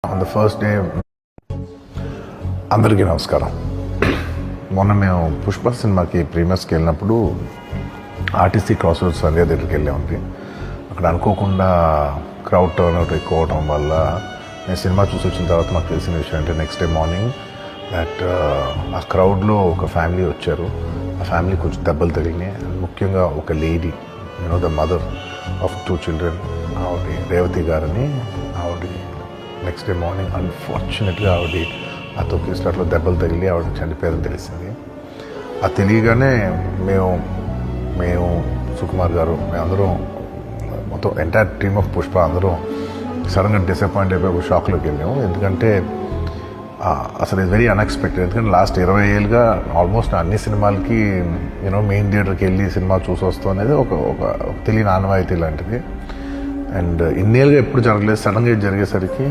On the first day అందరికీ నమస్కారం. మొన్న మేము పుష్ప సినిమాకి ప్రీమియర్స్కి వెళ్ళినప్పుడు ఆర్టీసీ క్రాస్ రోడ్స్ సంధ్య దగ్గరికి వెళ్ళామండి. అక్కడ అనుకోకుండా క్రౌడ్ టర్న్ అవుట్ ఎక్కువ అవడం వల్ల నేను సినిమా చూసి వచ్చిన తర్వాత నాకు తెలిసిన విషయం అంటే నెక్స్ట్ డే మార్నింగ్ దట్ ఆ క్రౌడ్లో ఒక ఫ్యామిలీ వచ్చారు. ఆ ఫ్యామిలీ కొంచెం దెబ్బలు తగిలినాయి. ముఖ్యంగా ఒక lady, the mother of 2 children, ఆవిడ రేవతి గారని, ఆవిడ నెక్స్ట్ డే మార్నింగ్ అన్ఫార్చునేట్గా ఆవిడ ఆ తొక్కి స్లాట్లో దెబ్బలు తగిలి ఆవిడ చనిపోయారని తెలిసింది. అది తెలియగానే మేము సుకుమార్ గారు, మేమందరం మొత్తం ఎంటైర్ టీమ్ ఆఫ్ పుష్ప అందరం సడన్గా డిసప్పాయింట్ అయిపోయి ఒక షాక్లోకి వెళ్ళాము. ఎందుకంటే అసలు ఇది వెరీ అన్ఎక్స్పెక్టెడ్. ఎందుకంటే లాస్ట్ 20 ఏళ్ళుగా ఆల్మోస్ట్ అన్ని సినిమాలకి మెయిన్ థియేటర్కి వెళ్ళి సినిమా చూసి వస్తాం అనేది ఒక తెలియని ఆనవాయితీ లాంటిది. అండ్ ఇన్నేళ్ళుగా ఎప్పుడు జరగలేదు. సడన్గా ఇది జరిగేసరికి